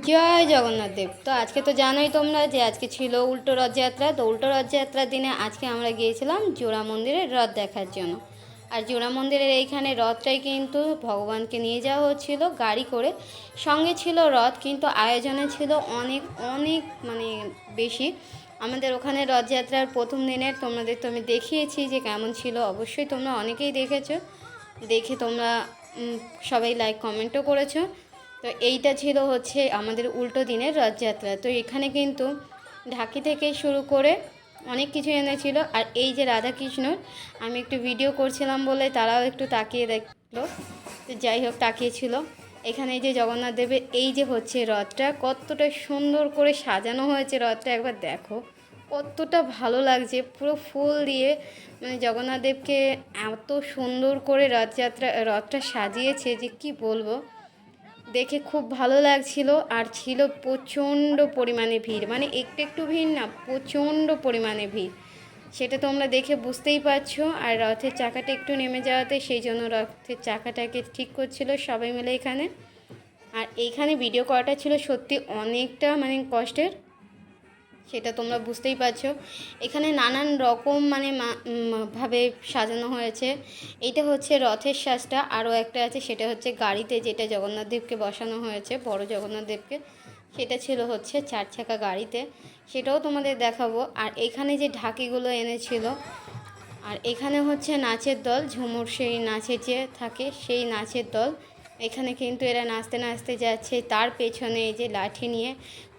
জয় জগন্নাথ দেব। তো আজকে তো জানোই তোমরা যে আজকে ছিল উল্টো রথযাত্রা। তো উল্টো রথযাত্রার দিনে আজকে আমরা গিয়েছিলাম জোড়া মন্দিরের রথ দেখার জন্য। আর জোড়া মন্দিরের এইখানে রথটাই কিন্তু ভগবানকে নিয়ে যাওয়া হচ্ছিল গাড়ি করে। সঙ্গে ছিল রথ, কিন্তু আয়োজনে ছিল অনেক অনেক মানে বেশি। আমাদের ওখানে রথযাত্রার প্রথম দিনের তোমাদের তো আমি দেখিয়েছি যে কেমন ছিল। অবশ্যই তোমরা অনেকেই দেখেছো, দেখে তোমরা সবাই লাইক কমেন্টও করেছো। তো এইটা ছিল হচ্ছে আমাদের উল্টো দিনের রথযাত্রা। তো এখানে কিন্তু ঢাকি থেকে শুরু করে অনেক কিছু এনেছিল। আর এই যে রাধাকৃষ্ণর আমি একটু ভিডিও করছিলাম বলে তারাও একটু তাকিয়ে দেখলো। তো যাই হোক, তাকিয়েছিল। এখানে এই যে জগন্নাথ দেবের এই যে হচ্ছে রথটা, কতটা সুন্দর করে সাজানো হয়েছে রথটা, একবার দেখো কতটা ভালো লাগছে। পুরো ফুল দিয়ে মানে জগন্নাথ দেবকে এত সুন্দর করে রথটা সাজিয়েছে যে কি বলবো। দেখে খুব ভালো লাগছিল। আর ছিল প্রচণ্ড পরিমাণে ভিড়, মানে একটু একটু ভিড় না, প্রচণ্ড পরিমাণে ভিড়, সেটা তোমরা দেখে বুঝতেই পারছো। আর রথের চাকাটা একটু নেমে যাওয়াতে সেই জন্য রথের চাকাটাকে ঠিক করছিল সবাই মিলে এখানে। আর এইখানে ভিডিও করাটা ছিল সত্যি অনেকটা মানে কষ্টের, সেটা তোমরা বুঝতেই পারছো। এখানে নানান রকম মানে ভাবে সাজানো হয়েছে। এইটা হচ্ছে রথের সাজটা। আরও একটা আছে, সেটা হচ্ছে গাড়িতে যেটা জগন্নাথ দেবকে বসানো হয়েছে, বড় জগন্নাথ দেবকে, সেটা ছিল হচ্ছে 4 চাকা গাড়িতে, সেটাও তোমাদের দেখাবো। আর এখানে যে ঢাকিগুলো এনেছিল, আর এখানে হচ্ছে নাচের দল, ঝুমুর সেই নাচের যে থাকে সেই নাচের দল। এখানে কিন্তু এরা নাচতে নাচতে যাচ্ছে, তার পেছনে এই যে লাঠি নিয়ে,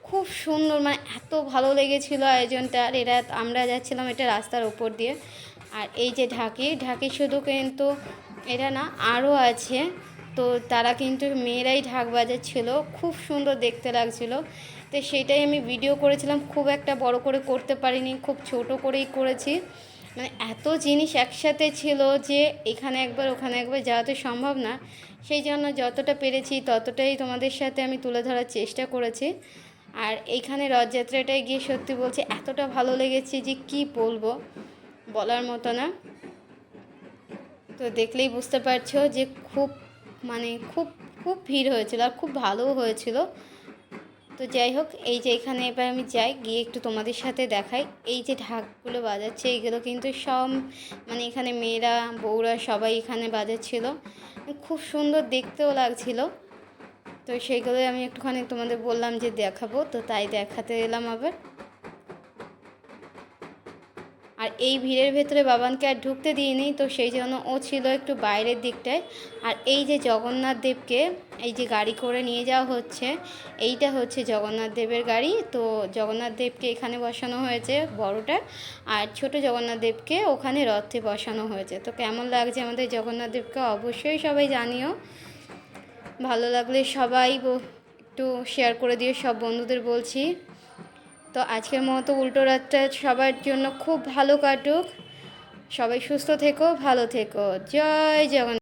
খুব সুন্দর, মানে এত ভালো লেগেছিল আয়োজনটা। আর আমরা যাচ্ছিলাম এটা রাস্তার উপর দিয়ে। আর এই যে ঢাকি শুধু কিন্তু এরা না, আরও আছে। তো তারা কিন্তু মেয়েরাই ঢাক বাজাচ্ছিল, খুব সুন্দর দেখতে লাগছিল। তো সেটাই আমি ভিডিও করেছিলাম, খুব একটা বড় করে করতে পারিনি, খুব ছোট করেই করেছি। মানে এত জিনিস একসাথে ছিল যে এখানে একবার ওখানে একবার যাওয়া তো সম্ভব না, সেই জন্য যতটা পেরেছি ততটাই তোমাদের সাথে আমি তুলে ধরার চেষ্টা করেছি। আর এইখানে রথযাত্রাটায় গিয়ে সত্যি বলছি এতটা ভালো লেগেছে যে কি বলবো, বলার মতো না। তো দেখলেই বুঝতে পারছো যে খুব মানে খুব খুব ভিড় হয়েছিল আর খুব ভালোও হয়েছিল। তো যাই হোক, এই যে এখানে এবার আমি যাই, গিয়ে একটু তোমাদের সাথে দেখাই। এই যে ঢাকগুলো বাজাচ্ছে, এইগুলো কিন্তু সব মানে এখানে মেয়েরা বউরা সবাই এখানে বাজাচ্ছিল, খুব সুন্দর দেখতেও লাগছিল। তো সেইগুলোই আমি একটুখানি তোমাদের বললাম যে দেখাবো, তো তাই দেখাতে এলাম আবার। আর এই ভিড়ের ভেতরে বাবানকে আর ঢুকতে দিইনি, তো সেই জন্য ও ছিল একটু বাইরের দিকটায়। আর এই যে জগন্নাথ দেবকে এই যে গাড়ি করে নিয়ে যাওয়া হচ্ছে, এইটা হচ্ছে জগন্নাথ দেবের গাড়ি। তো জগন্নাথ দেবকে এখানে বসানো হয়েছে বড়টা, আর ছোট জগন্নাথ দেবকে ওখানে রথে বসানো হয়েছে। তো কেমন লাগছে আমাদের জগন্নাথ দেবকে অবশ্যই সবাই জানিও। ভালো লাগলে সবাই একটু শেয়ার করে দিও, সব বন্ধুদের বলছি। তো আজকের মতো উল্টো রাতটা সবার জন্য খুব ভালো কাটুক, সবাই সুস্থ থেকো, ভালো থেকো। জয় জগন্নাথ।